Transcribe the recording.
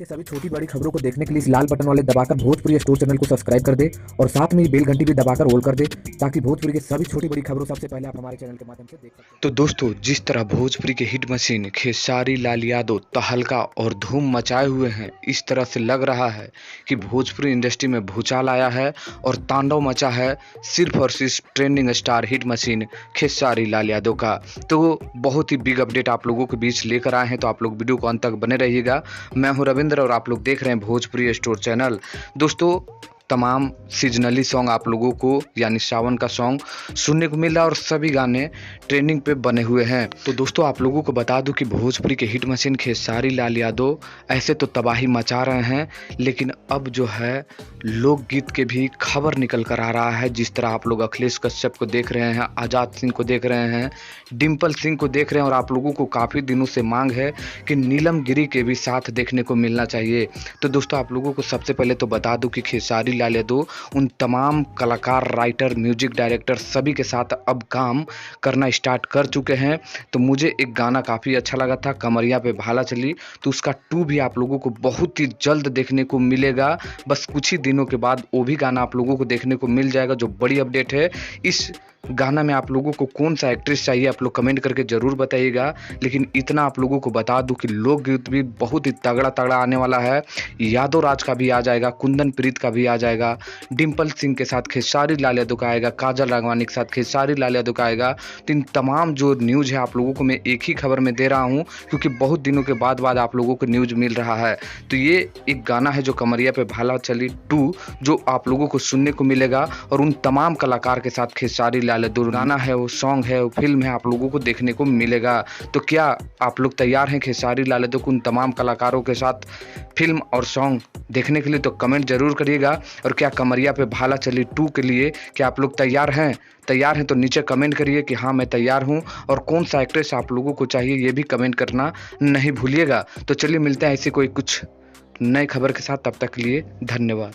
के सभी छोटी बड़ी खबरों को देखने के लिए इस लाल बटन वाले दबाकर भोजपुरी स्टोर चैनल को सब्सक्राइब कर दे और साथ में बेल घंटी भी दबाकर ऑल कर दे ताकि भोजपुरी के सभी छोटी बड़ी खबरों सबसे पहले आप हमारे चैनल के माध्यम से देख सकें। तो दोस्तों, जिस तरह भोजपुरी के हिट मशीन खेसारी लाल यादव तहलका और धूम मचाए हुए हैं, इस तरह से लग रहा है कि भोजपुरी इंडस्ट्री में भूचाल आया है और तांडव मचा है सिर्फ और सिर्फ trending star hit machine Khesari Lal Yadav का। तो बहुत ही बिग अपडेट आप लोगों के बीच लेकर आए हैं, तो आप लोग वीडियो को अंत तक बने रहिएगा। मैं हूं रविंद्र और आप लोग देख रहे हैं भोजपुरी स्टोर चैनल। दोस्तों, तमाम सीजनली सॉन्ग आप लोगों को यानी सावन का सॉन्ग सुनने को मिला और सभी गाने ट्रेंडिंग पे बने हुए हैं। तो दोस्तों, आप लोगों को बता दूं कि भोजपुरी के हिट मशीन खेसारी लाल यादव ऐसे तो तबाही मचा रहे हैं, लेकिन अब जो है लोकगीत के भी खबर निकल कर आ रहा है। जिस तरह आप लोग अखिलेश कश्यप को देख रहे हैं, आज़ाद सिंह को देख रहे हैं, डिम्पल सिंह को देख रहे हैं और आप लोगों को काफ़ी दिनों से मांग है कि नीलम गिरी के भी साथ देखने को मिलना चाहिए। तो दोस्तों, आप लोगों को सबसे पहले तो बता दूं कि खेसारी लाल यादव उन तमाम कलाकार, राइटर, म्यूजिक डायरेक्टर सभी के साथ अब काम करना स्टार्ट कर चुके हैं। तो मुझे एक गाना काफ़ी अच्छा लगा था, कमरिया पे भाला चली, तो उसका 2 भी आप लोगों को बहुत ही जल्द देखने को मिलेगा। बस कुछ ही दिनों के बाद वो भी गाना आप लोगों को देखने को मिल जाएगा, जो बड़ी अपडेट है। इस गाना में आप लोगों को कौन सा एक्ट्रेस चाहिए आप लोग कमेंट करके ज़रूर बताइएगा। लेकिन इतना आप लोगों को बता दूं कि लोकगीत भी बहुत ही तगड़ा तगड़ा आने वाला है। यादव राज का भी आ जाएगा, कुंदन प्रीत का भी आ जाएगा, डिम्पल सिंह के साथ खेसारी लाल यादव का आएगा, काजल राघवानी के साथ खेसारी लाल यादव का आएगा। तो इन तमाम जो न्यूज़ है आप लोगों को मैं एक ही खबर में दे रहा हूँ, क्योंकि बहुत दिनों के बाद आप लोगों को न्यूज़ मिल रहा है। तो ये एक गाना है जो कमरिया पे भाला चली 2 जो आप लोगों को सुनने को मिलेगा और उन तमाम कलाकार के साथ खेसारी लाल यादव गाना है, वो सॉन्ग है, वो फिल्म है, आप लोगों को देखने को मिलेगा। तो क्या आप लोग तैयार हैं खेसारी लाल यादव को उन तमाम कलाकारों के साथ फिल्म और सॉन्ग देखने के लिए? तो कमेंट जरूर करिएगा। और क्या कमरिया पे भाला चली 2 के लिए क्या आप लोग तैयार हैं? तैयार हैं तो नीचे कमेंट करिए कि हाँ मैं तैयार हूँ, और कौन सा एक्ट्रेस आप लोगों को चाहिए ये भी कमेंट करना नहीं भूलिएगा। तो चलिए मिलते हैं ऐसी कोई कुछ नई खबर के साथ, तब तक के लिए धन्यवाद।